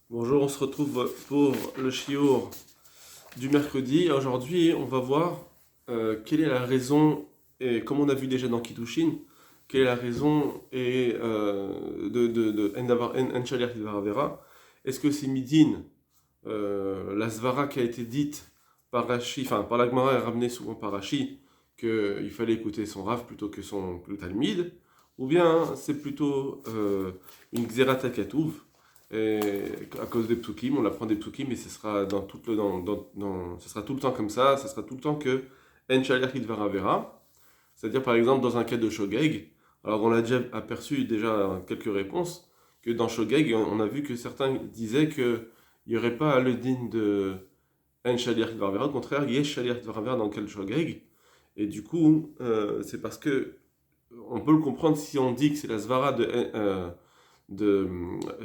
Bonjour, on se retrouve pour le shiur du mercredi. Aujourd'hui, on va voir quelle est la raison, et comme on a vu déjà dans Kiddushin, quelle est la raison de En Shaliach Lidvar Avera. Est-ce que c'est Midin, la Svara qui a été dite par Rashi, enfin par la Gemara est ramenée souvent par Rashi, qu'il fallait écouter son Rav plutôt que le Talmid, ou bien c'est plutôt une Xerat Hakatuv, et à cause des psukim, on apprend des psukim, et ce sera ce sera tout le temps comme ça, ce sera tout le temps que En Shaliach Lidvar Avera. C'est-à-dire par exemple dans un cas de Shogeg, alors on a déjà aperçu déjà quelques réponses, que dans Shogeg, on a vu que certains disaient que il n'y aurait pas le din de En Shaliach Lidvar Avera, au contraire, Yesh Shaliach Lidvar Avera dans quel Shogeg, et du coup, c'est parce que on peut le comprendre si on dit que c'est la Svara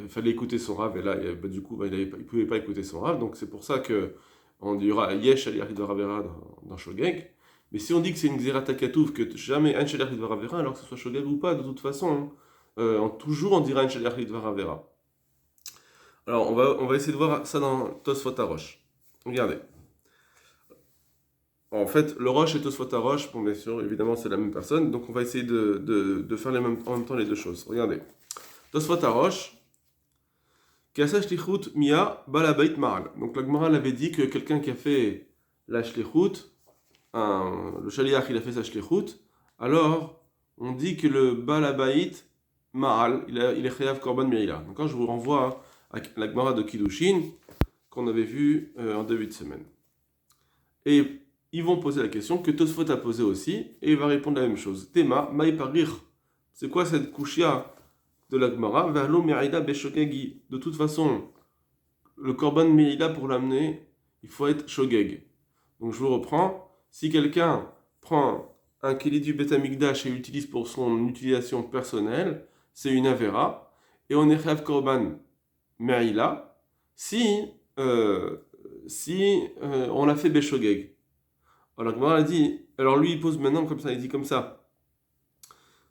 fallait écouter son Rav, et là, du coup, il ne pouvait pas écouter son Rav, donc c'est pour ça que on dira Yesh Shaliach Lidvar Avera dans Shogeg. Mais si on dit que c'est une Xerat Hakatuv, que jamais Un Shaliach Lidvar Avera, alors que ce soit Shogeg ou pas, de toute façon, toujours on dira Un Shaliach Lidvar Avera. Alors on va essayer de voir ça dans Tosfot HaRosh. Regardez. En fait, le Rosh et Tosfot HaRosh, bon bien sûr, évidemment c'est la même personne, donc on va essayer de faire en même temps les deux choses. Regardez. Tosfot HaRosh, Kasa Shlichut Mia Balabait Maral. Donc la Gemara avait dit que quelqu'un qui a fait la Shlichut, le Shaliach il a fait sa Shlichut, alors on dit que le Balabait Maral, il est Chayav Korban Meila. Donc quand je vous renvoie à la Gemara de Kiddushin qu'on avait vu en début de semaine. Et ils vont poser la question que Tosfot a posée aussi, et il va répondre la même chose. Tema, Maï Parir. C'est quoi cette kushia de la Gemara? Valo Merida Beshogegi. De toute façon, le Korban Meila pour l'amener, il faut être Shogeg. Donc je vous reprends. Si quelqu'un prend un keli du Beth Amikdash et l'utilise pour son utilisation personnelle, c'est une Avera. Et on est Chayav Korban Meila si on l'a fait Beshogeg. Alors Gemara a dit, alors lui il pose maintenant comme ça, il dit comme ça.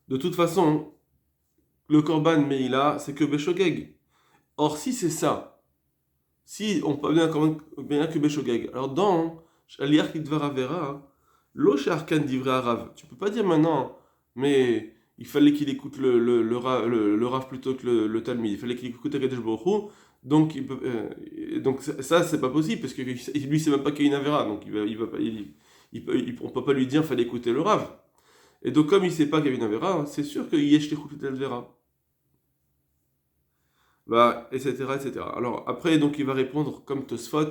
De toute façon, le Korban Meila, c'est que Beshogeg. Or si c'est ça, si on peut bien que Beshogeg, alors dans Shaliach Lidvar Avera, Lo She'arkan Divrei Harav, tu peux pas dire maintenant, mais il fallait qu'il écoute le Rav plutôt que le Talmid, il fallait qu'il écoute Kadosh Baruch Hu, donc ça c'est pas possible, parce que lui c'est même pas qu'il y a une Avera, donc on peut pas lui dire fallait écouter le Rav. Et donc comme il sait pas qu'il y avait une Avera, c'est sûr qu'il y a Shlichut Avera. Bah, etc., etc. Alors après, donc il va répondre comme Tosfot,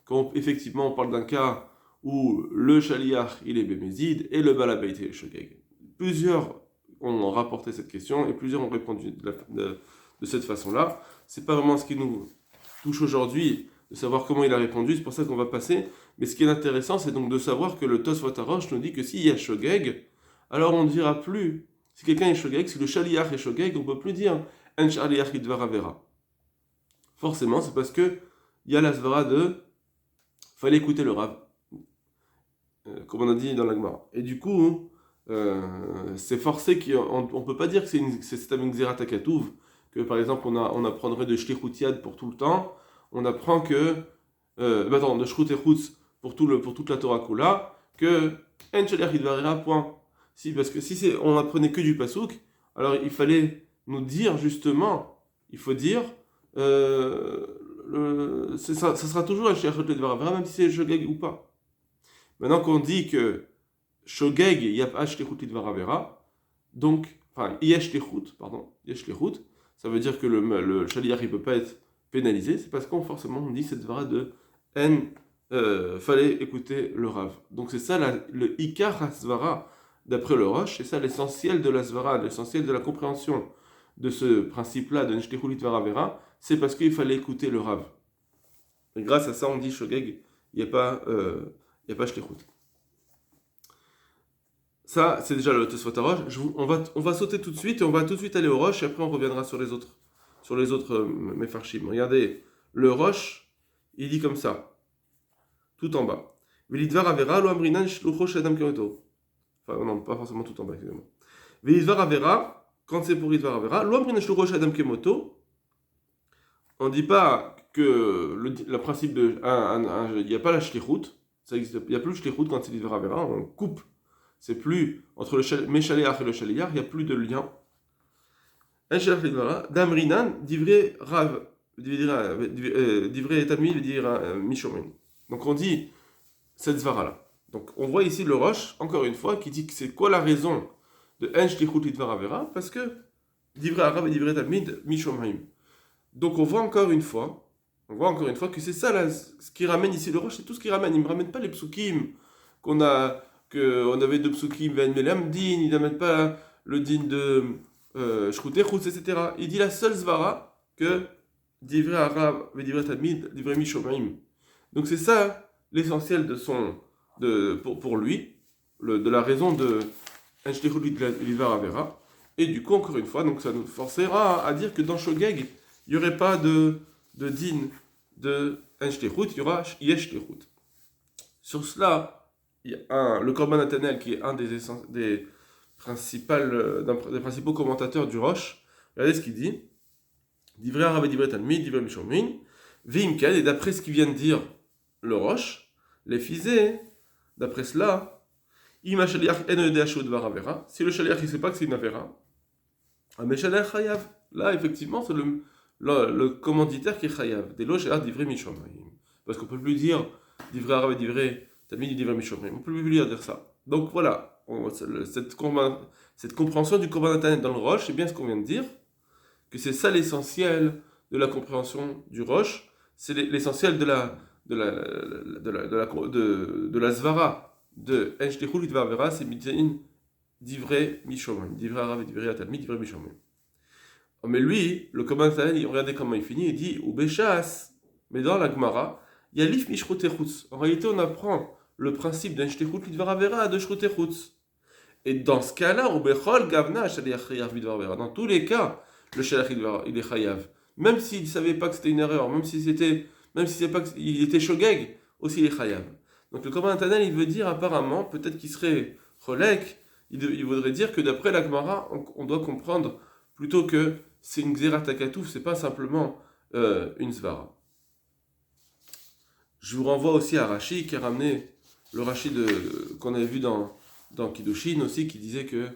quand effectivement on parle d'un cas où le Shaliach il est Bémézid et le Balabait il est Shogeg. Plusieurs ont rapporté cette question et plusieurs ont répondu de cette façon-là. C'est pas vraiment ce qui nous touche aujourd'hui de savoir comment il a répondu, c'est pour ça qu'on va passer. Mais ce qui est intéressant, c'est donc de savoir que le Tosfot HaRosh nous dit que s'il y a Shogeg, alors on ne dira plus, si quelqu'un est Shogeg, si le Shaliach est Shogeg, on ne peut plus dire En Shaliach Lidvar Avera. Forcément, c'est parce que il y a la svara de fallait écouter le Rav, comme on a dit dans la Gemara. Et du coup, c'est forcé qu'on ne peut pas dire que c'est une Xerat Hakatuv, que par exemple on apprendrait de Shlichut Yad pour tout le temps, on apprend que, de Shrut Echutz pour toute la Torah Kula, que En Shaliach Lidvar Avera, point. Si, parce que si on apprenait que du Pasuk, alors il fallait nous dire justement, il faut dire, ça sera toujours un Shlichut Lidvar Avera, même si c'est Shogeg ou pas. Maintenant qu'on dit que Shogeg, il y a pas Shlichut Lidvar Avera, donc, enfin, Yesh Shlichut, ça veut dire que le Shaliach il peut pas être pénalisé, c'est parce qu'on forcément on dit cette Svara de N, fallait écouter le Rav. Donc c'est ça le Ikar HaSvara d'après le Rosh, c'est ça l'essentiel de la Svara, l'essentiel de la compréhension de ce principe-là de Shlichut Lidvar Avera, c'est parce qu'il fallait écouter le Rav. Et grâce à ça, on dit Shogeg, il n'y a pas Shlichut. Ça, c'est déjà le Tosfot HaRosh. On va sauter tout de suite et on va tout de suite aller au Rosh et après on reviendra sur les autres Mefarshim. Regardez, le Rosh, il dit comme ça, tout en bas. Velidvar Avera, lo amrinan shlucho shadam kemoto. Enfin, non, pas forcément tout en bas, excusez-moi. Velidvar Avera, quand c'est pour Idvar Avera, lo amrinan shlucho shadam kemoto, On ne dit pas que le principe de. Il n'y a pas la shlichut, il n'y a plus le shlichut quand c'est Divra Avera, on coupe. C'est plus entre le Meshaleach et le Shaliach, il n'y a plus de lien. Un Shalach Lidvara, Damrinan, Divrei Rav, Divrei Talmid, Divrei Mishomin. Donc on dit cette Zvara-là. Donc on voit ici le Roche, encore une fois, qui dit que c'est quoi la raison de En Shlichut Lidvara Avera, parce que Divrei Rav et Divrei Talmid, Mishomin. Donc on voit encore une fois que c'est ça là, ce qui ramène ici le Roche, c'est tout ce qui ramène. Il ne me ramène pas les psukim qu'on avait deux psukim, Ben Melam Din, il n'amène pas le din de Shroutechutz, etc. Il dit la seule zvara que Divrei Arav, Divrei Talmid, Divrei Mishomaim. Donc c'est ça l'essentiel pour lui, de la raison de Enshlichut Lidvar Avera. Et du coup, encore une fois, donc ça nous forcera à dire que dans Shogeg, il n'y aurait pas de din de Enshlichut, il y aura Yeshlichut. Sur cela, il y a le Korban Nathanael qui est un des principaux commentateurs du Roche. Regardez ce qu'il dit. Divrei Arav et Divrei Talmid, Divrei Mishomin, Vimken, et d'après ce qu'il vient de dire le Roche, les fisés, d'après cela, Ima Shaliach en yodea shu dvar avera, si le Shaliach ne sait pas que c'est une avera, Ameshaliach chayav. Là, effectivement, c'est le commanditaire qui est chayav. Des loges et Divrei Mishomin. Parce qu'on ne peut plus dire Divrei Arav et Divrei Talmid, Divrei Mishomin. On ne peut plus dire ça. Donc voilà, cette compréhension du Korban Nathanael dans le Roche, c'est bien ce qu'on vient de dire, que c'est ça l'essentiel de la compréhension du Roche, c'est l'essentiel de la Zvara de En Shlichut Lidvar Avera, c'est Midin Divrei Mishomin, Divrei Arav et Divrei Talmid, Divrei Mishomin. Mais lui, le Korban Nathanael, regardez comment il finit, il dit ou Beshas, mais dans la Gemara, il y a Lif Mishrutechutz. En réalité, on apprend le principe d'En Shlichut Lidvar Avera de Shrutechutz. Et dans ce cas-là, au Bechol Gavna Shaliach Chayav Lidvar Avera. Dans tous les cas, le Shaliach il est Chayav. Même s'il ne savait pas que c'était une erreur, même s'il savait pas qu'il était Shogeg, aussi il est Chayav. Donc le Korban Nathanael, il veut dire apparemment, peut-être qu'il serait Cholek, il voudrait dire que d'après la Gemara, on doit comprendre plutôt que c'est une Xerat Akatouf, c'est pas simplement une Zvara. Je vous renvoie aussi à Rashi qui a ramené le Rashi qu'on avait vu dans Kiddushin aussi, qui disait que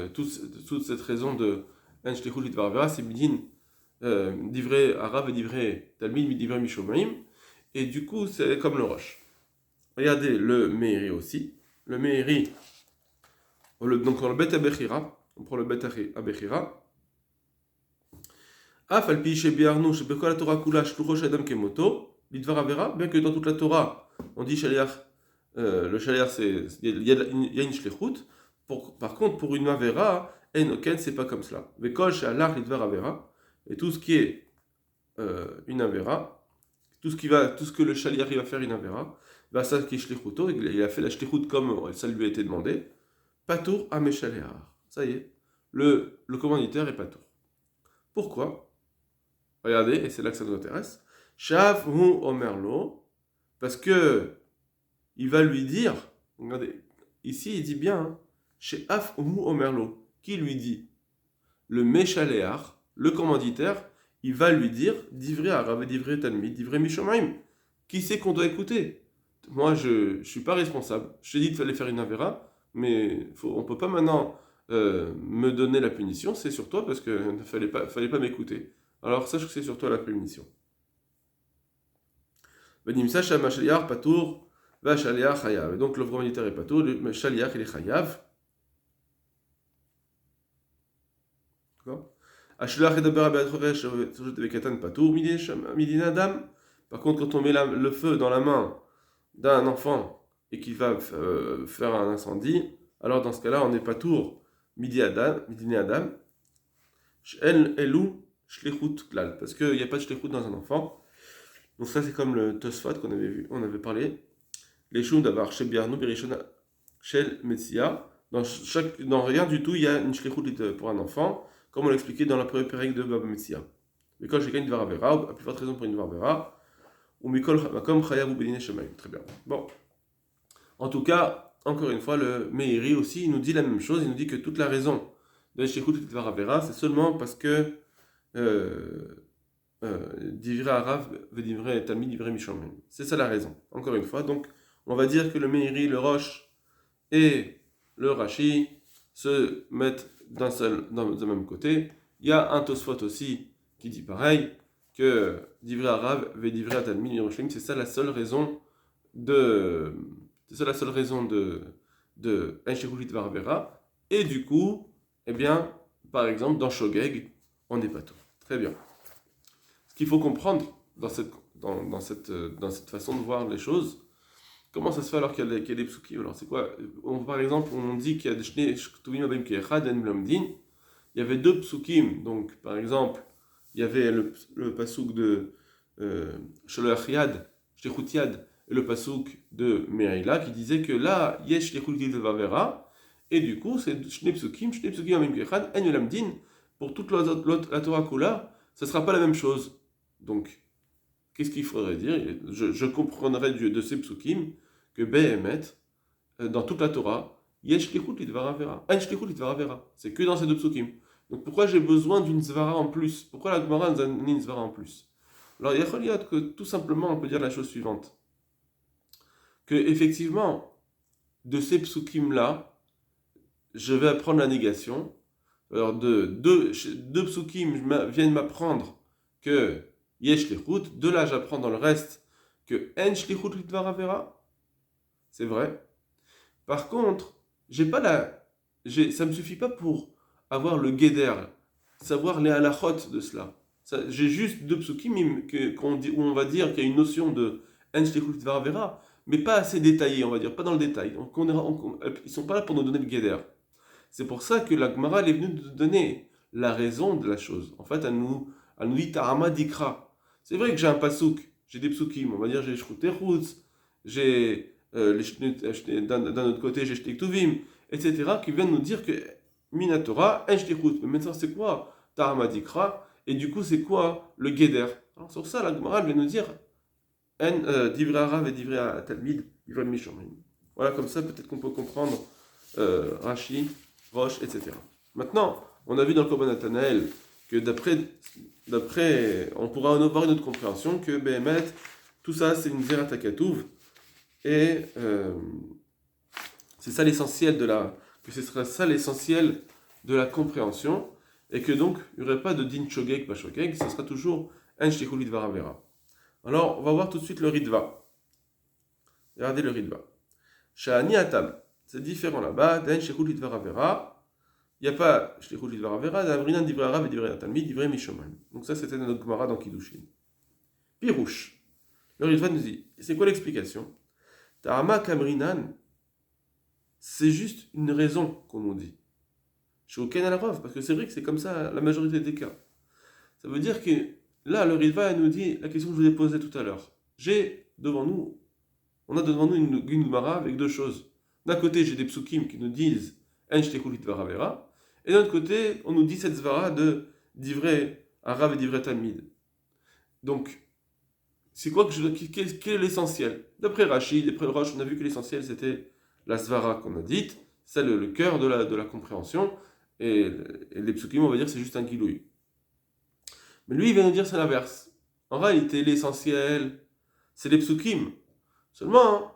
toute cette raison de En Shlichut Lidvar Avera, c'est Midin Divrei Arav et Divrei Talmid, Divrei Mishomaim, et du coup c'est comme le Roche. Regardez le Meiri aussi. Le Meiri, donc dans le Bet Abechira, on prend le Bet Abechira. Af al pi shebiarnu shebekol la Torah kula shlucho shel adam kemoto Lidvar Avera, bien que dans toute la Torah on dit Shaliach, le Shaliach il y a une shlichut. Par contre pour une Avera, Enoken c'est pas comme cela. Vekol she'alach Lidvar Avera, et tout ce qui est une Avera, tout ce que le Shaliach va faire une Avera, bah ça qui est shlichuto, il a fait la shlichut comme ça lui a été demandé. Patour à Meshaleach. Ça y est, le commanditaire est patour. Pourquoi? Regardez, et c'est là que ça nous intéresse. Shav hu omerlo, parce que il va lui dire, regardez, ici il dit bien, Shav hu omerlo, qui lui dit? Le Meshaleach, le commanditaire, il va lui dire Divrei Arav et Divrei Talmid, Divrei Mishomaim. Qui c'est qu'on doit écouter? Moi, je ne suis pas responsable. Je t'ai dit qu'il fallait faire une Avera, mais on ne peut pas maintenant me donner la punition. C'est sur toi parce qu'il ne fallait pas m'écouter. Alors, sache que c'est sur toi la punition. Benim Sacha Mashaliach Patour, va Shaliach Chayav. Et donc, le commanditaire est Patour, le Shaliach il est Chayav. D'accord? Ashliach Edaber Beatroresh, Vekatan Patour, Midina Adam. Par contre, quand on met le feu dans la main d'un enfant et qu'il va faire un incendie, alors dans ce cas-là, on n'est pas tour Midine Adam, El Elou Shlichut Klal, parce qu'il n'y a pas de Shlichut dans un enfant. Donc ça, c'est comme le Tosfot qu'on avait vu, on avait parlé. Les Shum d'avoir chez Biarnou, Berishona, Shel Metsia. Dans rien du tout, il y a une Shlichut pour un enfant, comme on l'expliquait dans la première période de Baba Metsia. Mais quand j'ai gagné une Varavera, à plus forte raison pour une Varavera, ou Mikol Makom Chayav ou Benine Shemaim. Très bien. Bon. En tout cas, encore une fois, le Meiri aussi, il nous dit la même chose. Il nous dit que toute la raison de Shlichut Lidvar Avera, c'est seulement parce que Divrei Arav, Divrei Talmid, Divrei Mishomrim. C'est ça la raison. Encore une fois, donc, on va dire que le Meiri, le Roche et le Rashi se mettent dans le même côté. Il y a un Tosfot aussi qui dit pareil, que Divrei Arav, Divrei Talmid, Divrei Mishomrim, c'est ça la seule raison de Enshekulit Varvera. Et du coup, eh bien, par exemple, dans Shogeg, on n'est pas tout. Très bien. Ce qu'il faut comprendre dans cette façon de voir les choses, comment ça se fait alors qu'il y a des psukim? Alors c'est quoi? Par exemple, on dit qu'il y a des Shnei Ktuvim Abim Ke'echad En Mlamdin. Il y avait deux psukim. Donc, par exemple, il y avait le pasuk de Sholach Yad, Shlichut Yad, et le pasuk de Me'ila qui disait que là, Yesh Shlichut Vavera, et du coup, c'est Shnei Psukim Abim Ke'echad En Mlamdin. Pour toute la Torah Kula, ça ne sera pas la même chose. Donc, qu'est-ce qu'il faudrait dire? Je comprendrais de ces psukim que Behemet, dans toute la Torah, Yesh Shlichut Lidvar Avera. En Shlichut Lidvar Avera. C'est que dans ces deux psukim. Donc, pourquoi j'ai besoin d'une zvara en plus? Pourquoi la Gemara nous a donné une zvara en plus? Alors, il y a que tout simplement, on peut dire la chose suivante. Que, effectivement, de ces psukim-là, je vais apprendre la négation. Alors, deux psukim viennent m'apprendre que Yesh Shlichut, de là j'apprends dans le reste que En Shlichut Lidvar Avera, c'est vrai. Par contre, ça me suffit pas pour avoir le Geder, savoir les halachot de cela. J'ai juste deux psukim où on va dire qu'il y a une notion de En Shlichut Lidvar Avera, mais pas assez détaillée, on va dire, pas dans le détail. Donc ils sont pas là pour nous donner le Geder. C'est pour ça que la Gemara est venue nous donner la raison de la chose. En fait, elle nous dit Ta'ama Dikra. C'est vrai que j'ai un pasouk, j'ai des psukim, on va dire j'ai Shruterutz, j'ai d'un autre côté j'ai Shtektuvim, etc., qui viennent nous dire que Minatora, En Shlichut. Mais maintenant c'est quoi Ta'ama Dikra? Et du coup c'est quoi le Geder? Alors sur ça, la Gemara vient nous dire Divrei Arav et Divrei Talmid, Divrei Mishomrim. Voilà, comme ça peut-être qu'on peut comprendre Rashi, Roche, etc. Maintenant, on a vu dans le Korban Nathanaël que d'après, on pourra en avoir une autre compréhension que Behemet, tout ça c'est une Zerat HaKatuv, et c'est ça l'essentiel que ce sera ça l'essentiel de la compréhension, et que donc il n'y aurait pas de din shogeg, pas shogeg, ce sera toujours un shlichut lidvar avera. Alors, on va voir tout de suite le ritva. Regardez le ritva. Sha'ani atam, c'est différent là-bas, d'un shlichut lidvar avera. Il n'y a pas Shlichut Lidvar Avera, d'Avrinan Divrei Arav et Divrei Talmid, Divrei Mishomrim. Donc ça, c'était dans notre Gemara dans Kiddushin. Pirouche. Le Ritva nous dit, c'est quoi l'explication? Ta'ama Kamrinan, c'est juste une raison qu'on nous dit. Shouken al-Rav, parce que c'est vrai que c'est comme ça la majorité des cas. Ça veut dire que là, le Ritva nous dit la question que je vous ai posée tout à l'heure. On a devant nous une Gemara avec deux choses. D'un côté, j'ai des psukim qui nous disent En Shlichut Lidvar Avera. Et d'un autre côté, on nous dit cette zvara de Divrei Arav et Divrei Talmid. Donc, c'est quoi quel est l'essentiel? D'après Rashi, d'après Roche, on a vu que l'essentiel c'était la svara qu'on a dite, c'est le cœur de la compréhension, et les psukim, on va dire que c'est juste un guilouille. Mais lui, il vient nous dire c'est l'inverse. En réalité, l'essentiel, c'est les psukim. Seulement,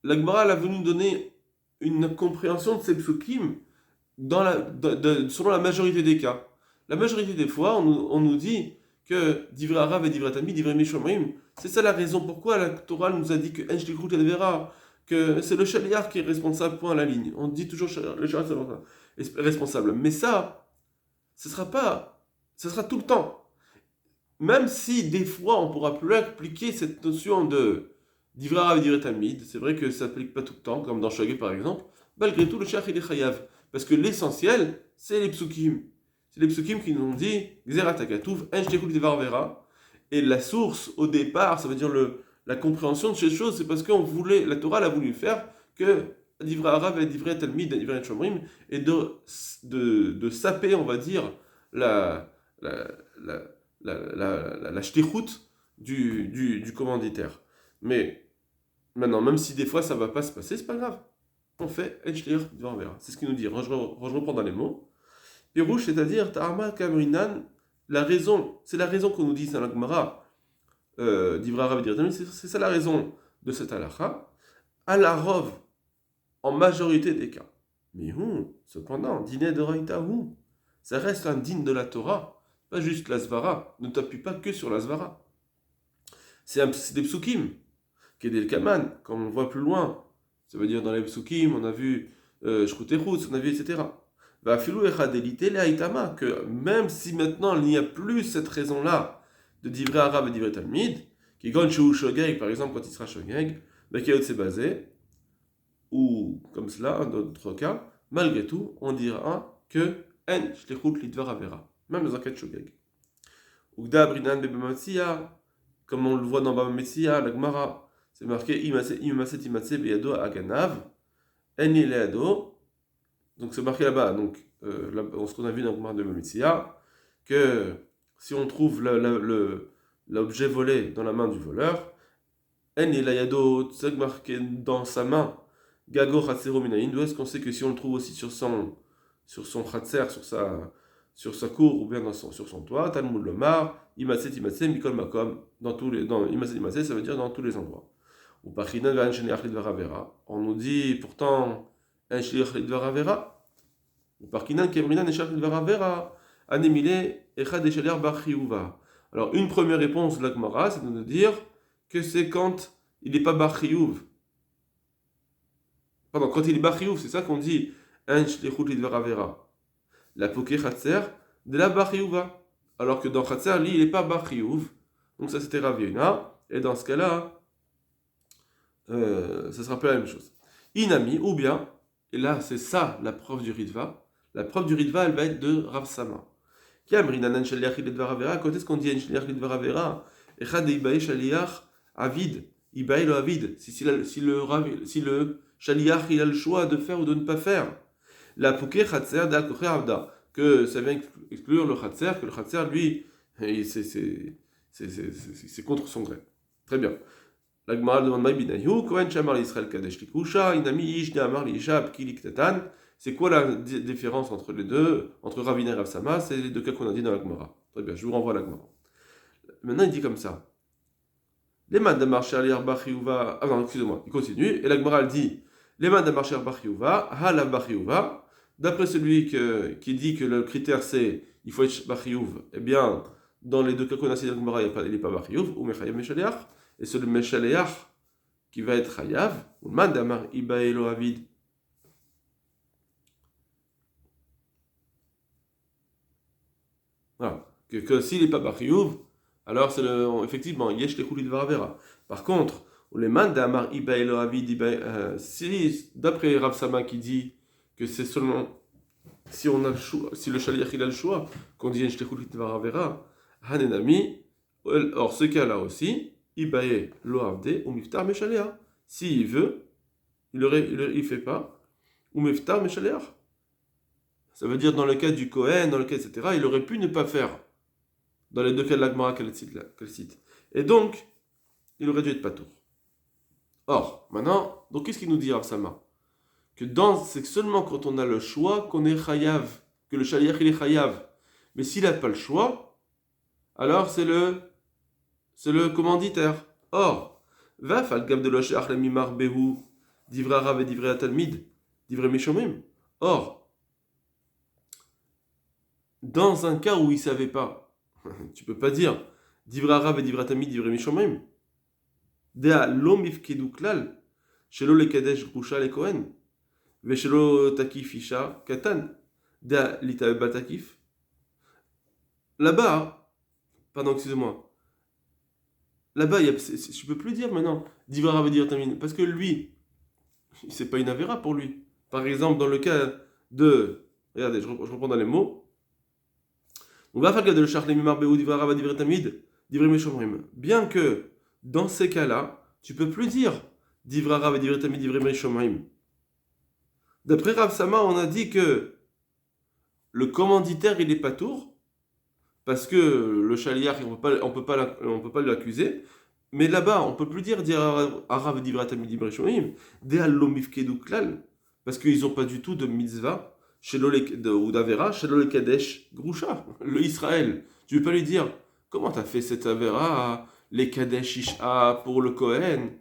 la Gemara a voulu nous donner une compréhension de ces psukim selon la majorité des cas. La majorité des fois, on nous dit que Divrei Arav et Divrei Talmid, Divrei Mishomrim, c'est ça la raison pourquoi la Torah nous a dit que En Shlichut Lidvar, que c'est le Shaliach qui est responsable, point à la ligne. On dit toujours le Shaliach est responsable. Mais ça sera tout le temps. Même si des fois on pourra plus appliquer cette notion de Divrei Arav et Divrei Talmid, c'est vrai que ça s'applique pas tout le temps, comme dans Shogeg par exemple, malgré tout le Shaliach il est chayav. Parce que l'essentiel, c'est les psukim. C'est les psukim qui nous ont dit Zerat HaKatuv, En Shlichut Lidvar Avera. Et la source, au départ, ça veut dire la compréhension de ces choses, c'est parce la Torah l'a voulu faire que Divrei Arav et Divrei Talmid, Divrei Mishomrim, et de saper, on va dire, la shlichut du commanditaire. Mais maintenant, même si des fois ça ne va pas se passer, c'est pas grave. On fait En Shlichut Lidvar Avera. C'est ce qu'il nous dit. Je reprends dans les mots. Pirouche, c'est-à-dire Ta'ama Kamrinan, c'est la raison qu'on nous dit dans la Gemara, d'Ivra Rav et c'est ça la raison de cette halakha, à la rov, en majorité des cas. Mais cependant, dîner de Raïta, ça reste un digne de la Torah, pas juste la Svara, ne t'appuie pas que sur la Svara. C'est des psukim, Kedel Kaman, comme on voit plus loin, ça veut dire dans les psukim, on a vu Shruterutz, on a vu etc. Va filou echadelite le haïtama, que même si maintenant il n'y a plus cette raison-là de divrei arabe et divrei talmid, qui gon shu shogeg, par exemple quand il sera shogeg, Bekayot s'est basé, ou comme cela, dans d'autres cas, malgré tout, on dira que en shlichut lidvar avera, même dans un cas de shogeg. Ugda brinan bebamatsiya, comme on le voit dans Baba Metsiya, la Gemara, c'est marqué imaset beyado aganav, en ileado. Donc c'est marqué là-bas, donc ce qu'on a vu dans le Gemara de Baba Metsiya, que si on trouve l'objet volé dans la main du voleur, en ileado, c'est marqué dans sa main, gago chatzero minayin. D'où est-ce qu'on sait que si on le trouve aussi sur son chatzer, sur sa cour ou bien sur son toit, Talmud Lomar, Imatse, Mikol Makom, Imatse, ça veut dire dans tous les endroits. Ou Pachinan va Ensheniach Lidvaravera. On nous dit pourtant Ensheniach Lidvaravera. Ou Pachinan Kemrinan Ensheniach Lidvaravera. Anemile Echad Esheliar Bachiyuva. Alors, une première réponse de la Gemara, c'est de nous dire que c'est quand il n'est pas Bachiyuv. Pardon, quand il est Bachiyuv, c'est ça qu'on dit Ensheniach Lidvaravera. La poké Khatser de la Bachiyuva. Alors que dans Khatser, lui, il n'est pas Bachiyuv. Donc ça, c'était Rav Yehuda. Et dans ce cas-là, ça sera pas la même chose. Inami, ou bien, et là, c'est ça la preuve du Ritva. La preuve du Ritva, elle va être de Rav Sama. Quand est-ce qu'on dit Ensheliach Lidvaravera? Echad Ibae Shaliach Avid. Ibae lo Avid. Si le Shaliach, il a le choix de faire ou de ne pas faire. La Pouké Khatser d'Al Koché Avda, que ça vient exclure le Khatser, que le Khatser, lui, c'est contre son gré. Très bien. La Gemara demande Maïbinayu, Kohen Shamar Israël Kadesh Likusha, Inami Ish Neamar Lishab Kilik Tatan. C'est quoi la différence entre les deux, entre Ravina et Rav Sama? C'est les deux cas qu'on a dit dans la Gemara. Très bien, je vous renvoie à la Gemara. Maintenant, il dit comme ça. Les man de marcher à l'Irbachiyuva. Ah non, excusez-moi, il continue. Et la Gemara, elle dit les man de marcher à l'Irbachiyuva, Halav Bachiyuva. D'après celui qui dit que le critère c'est il faut être Bachiyuv, eh bien, dans les deux cas qu'on a cité dans le Gemara, il n'est pas Bachiyuv, ou Mechayav Meshaleach, et c'est le Meshaleach qui va être Chayav, ou le man d'Amar Ibaelo Avid. Voilà. Que s'il n'est pas Bachiyuv, alors c'est effectivement, Yesh Lechou Lidvaravera. Par contre, ou le man d'Amar Ibaelo Avid, si, d'après Rav Sama qui dit que c'est seulement si on a le choix, si le shaliach il a le choix, qu'on dit Enshlichut Lidvaravera, Hanenami, or ce cas-là aussi, Ibae lo avde ou miftar meshalea. S'il veut, il fait pas, ou miftar meshalea. Ça veut dire dans le cas du Kohen, dans le cas etc., il aurait pu ne pas faire. Dans les deux cas de l'Agmara qu'elle cite. Et donc, il aurait dû être patour. Or, maintenant, donc qu'est-ce qu'il nous dit Rav Sama? C'est seulement quand on a le choix qu'on est chayav, que le shaliach il est chayav. Mais s'il n'a pas le choix, alors c'est le commanditaire. Or, va fal gav de l'oshach le mimar behu, divrei arav et divrei talmid, divrei meshomim. Or, dans un cas où il ne savait pas, tu peux pas dire divrei arav et divrei talmid, divrei meshomim. Dea lo mifkedu klal, shelo le kadesh grusha le kohen. Veshelo takif isha katan da litae batakif. Là-bas, pardon, excusez-moi. Là-bas, je peux plus dire maintenant d'Ivra veut dire termine parce que lui, c'est pas une avéra pour lui. Par exemple, dans le cas de, regardez, je reprends dans les mots. On va faire le cas de le charles mimar beou d'Ivra va dire tamid d'Ivra meshomrim. Bien que dans ces cas-là, tu peux plus dire d'Ivra va dire tamid d'Ivra meshomrim. D'après Rav Sama, on a dit que le commanditaire, il est pas tour, parce que le shaliach, on peut pas l'accuser, mais là-bas, on peut plus dire Arav divrat amid ibrishomim, de allomifkedu klal, parce qu'ils n'ont pas du tout de mitzvah, ou d'Avera, Shelo le Kadesh Grusha, le Israël. Tu veux pas lui dire, comment t'as fait cette Avera, les Kadesh Isha pour le Kohen?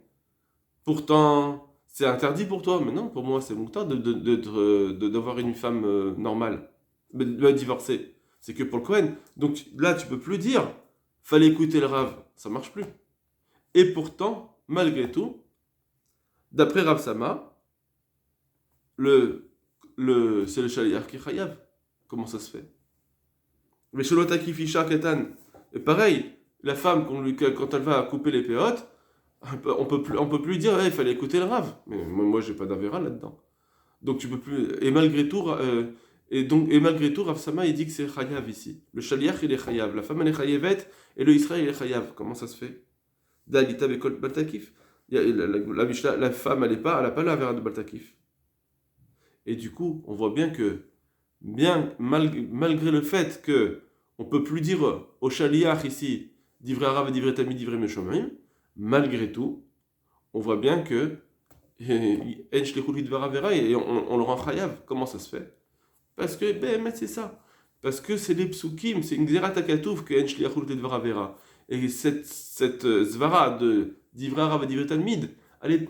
Pourtant, c'est interdit pour toi, mais non, pour moi, c'est mon temps d'avoir une femme normale, de divorcer. C'est que pour le Kohen. Donc là, tu peux plus dire, fallait écouter le Rav, ça marche plus. Et pourtant, malgré tout, d'après Rav Sama, c'est le Shaliach qui est chayav. Comment ça se fait? Mais Sholotaki Fisha Ketan. Et pareil, la femme, quand elle va couper les péotes, on peut plus dire, il fallait écouter le Rav. Mais moi j'ai pas d'avéra là-dedans. Donc tu peux plus. Et malgré tout, Rav Sama il dit que c'est chayav ici. Le Shaliach il est chayav. La femme elle est chayavet et le Israël il est chayav. Comment ça se fait? Dalita Bekol Baltakif. La femme elle a pas l'avéra de Baltakif. Et du coup, on voit bien que, malgré le fait que on peut plus dire au Shaliach ici, divrei Arav, divrei Tamid, divrei Meshomrim, malgré tout, on voit bien que En Shlichut Lidvar Avera et on le rend chayav. Comment ça se fait? Parce que, c'est ça. Parce que c'est les psukim, c'est une Xerat HaKatuv que En Shlichut Lidvar Avera. Et cette zvara de divrei Arav et divrei Tamid, elle est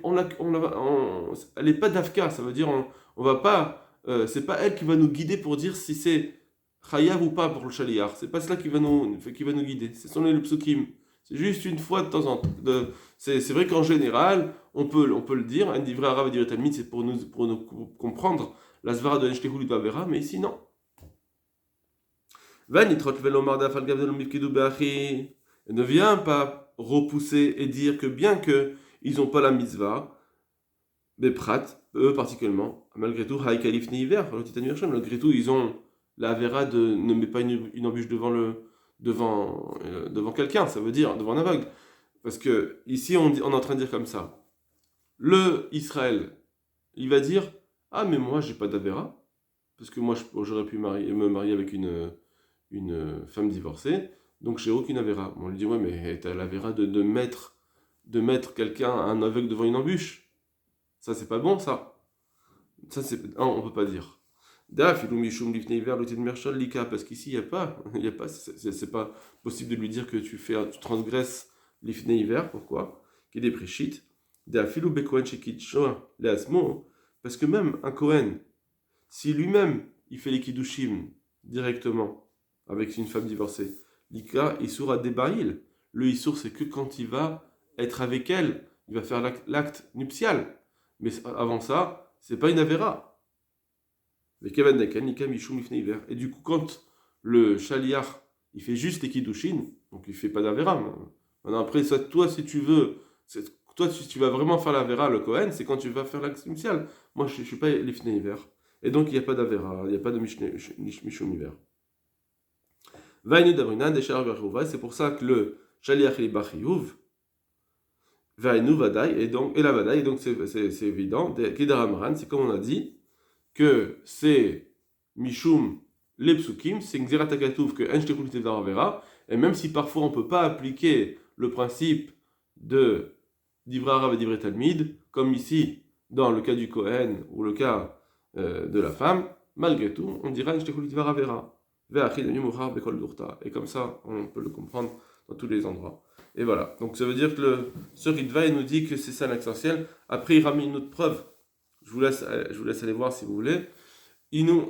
pas d'Afka, ça veut dire on va pas, c'est pas elle qui va nous guider pour dire si c'est chayav ou pas pour le shaliach. C'est pas cela qui va nous guider. Ce sont les psukim. C'est juste une fois de temps en temps. C'est vrai qu'en général, on peut le dire. Un divrei Arav et divrei Talmid, c'est pour nous comprendre la svara de Neshlechu Lidvavera, mais ici non. Ne viens pas repousser et dire que bien que ils n'ont pas la mitzvah, mais Prat, eux particulièrement, malgré tout, Haïkalif Niver, malgré tout, ils ont la vera de ne met pas une embûche devant quelqu'un, ça veut dire devant un aveugle. Parce que ici, on est en train de dire comme ça. Le Israël, il va dire, ah mais moi j'ai pas d'avera, parce que moi j'aurais pu me marier avec une femme divorcée, donc j'ai aucune avera. On lui dit, ouais mais t'as l'avera de mettre quelqu'un, un aveugle devant une embûche. Ça, c'est pas bon, ça. Ça, on peut pas dire. Parce qu'ici, il n'y a pas, c'est pas possible de lui dire que tu transgresses l'ifnei hiver. Pourquoi? Qu'il est préchit. Parce que même un Kohen, si lui-même, il fait les kiddushim directement avec une femme divorcée, l'ika, issour a débaril. Le issour, c'est que quand il va être avec elle, il va faire l'acte nuptial. Mais avant ça, c'est pas une avera. Et du coup, quand le shaliach, il fait juste les kiddushin, donc il fait pas d'avera. Maintenant, après, ça, toi, si tu veux, si tu vas vraiment faire l'avera, le Kohen, c'est quand tu vas faire l'acte nuptial. Moi, je suis pas l'ifnei hiver. Et donc, il n'y a pas d'avera, il n'y a pas de mishum hiver. C'est pour ça que le shaliach est bachiyuv. Et donc c'est évident, c'est comme on a dit, que c'est Mishum les psukim, c'est une Xerat HaKatuv que En Shlichut Lidvar Avera, et même si parfois on ne peut pas appliquer le principe de Divrei Arav et Divrei Talmid, comme ici, dans le cas du Kohen ou le cas de la femme, malgré tout, on dira En Shlichut Lidvar Avera. Et comme ça, on peut le comprendre dans tous les endroits. Et voilà. Donc ça veut dire que ce Ritva, il nous dit que c'est ça l'essentiel. Après, il ramène une autre preuve. Je vous laisse aller voir si vous voulez.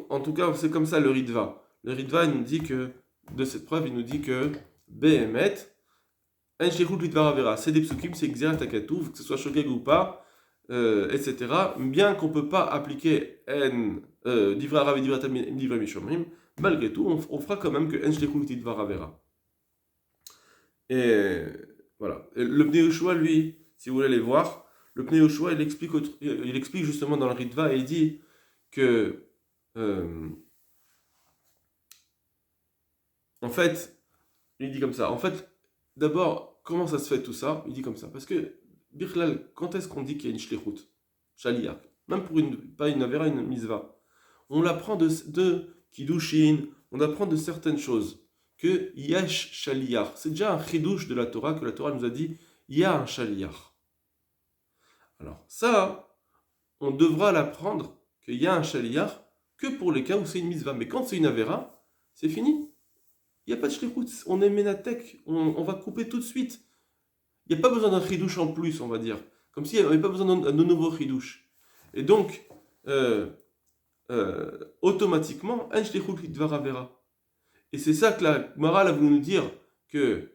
En tout cas, c'est comme ça le Ritva. Le Ritva, il nous dit que, de cette preuve, il nous dit que Behemet, En Shlichut Lidvar Avera, c'est des psukim, c'est Xerat HaKatuv, que ce soit Shogeg ou pas, etc. Bien qu'on ne peut pas appliquer Divrei Arav et Divrei Talmid, Divrei Mishomrim, malgré tout, on fera quand même que En Shlichut Lidvar Avera. Et voilà. Et le Pnei Yehoshua, lui, si vous voulez aller voir, le Pnei Yehoshua, il explique justement dans le Ritva, et il dit que, en fait, il dit comme ça. En fait, d'abord, comment ça se fait tout ça? Il dit comme ça. Parce que, Birklal, quand est-ce qu'on dit qu'il y a une shlichut? Shaliach. Même pour pas une avera, une misva. On l'apprend de kiddushin, on apprend de certaines choses. Que yesh shaliach. C'est déjà un chidouche de la Torah, que la Torah nous a dit, il y a un shaliach. Alors, ça, on devra l'apprendre, qu'il y a un shaliach, que pour les cas où c'est une mitzvah. Mais quand c'est une avera, c'est fini. Il n'y a pas de shlichut. On est ménatek. On va couper tout de suite. Il n'y a pas besoin d'un chidouche en plus, on va dire. Comme s'il n'y avait pas besoin d'un nouveau chidouche. Et donc, automatiquement, un shlichut lidvar avera. Et c'est ça que la Gemara a voulu nous dire que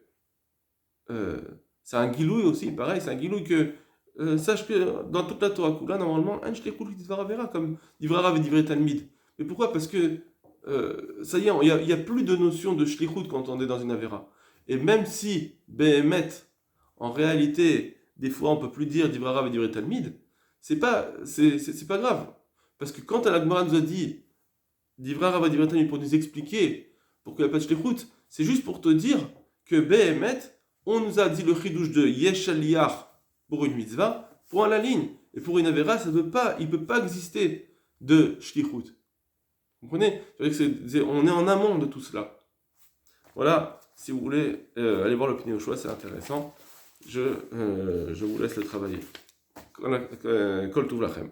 c'est un guilouille aussi, pareil, c'est un guilouille que sache que dans toute la Torah Kula, normalement, un shlichut lidvar avera, comme divrei Rav et divrei Talmid. Mais pourquoi? Parce que ça y est, il n'y a plus de notion de shlichut quand on est dans une avera. Et même si Behemet, en réalité, des fois on peut plus dire divrei Rav et divrei Talmid, c'est pas grave. Parce que quand la Gemara nous a dit divrei Rav et divrei Talmid pour nous expliquer pourquoi il n'y a pas de shlichut, c'est juste pour te dire que Behemet, on nous a dit le chidouche de Yesh Aliyah pour une mitzvah, point à la ligne. Et pour une avera, il ne peut pas exister de shlichut. Vous comprenez? On est en amont de tout cela. Voilà, si vous voulez aller voir l'opinion au choix, c'est intéressant. Je vous laisse le travailler. Kol Tuv Lachem.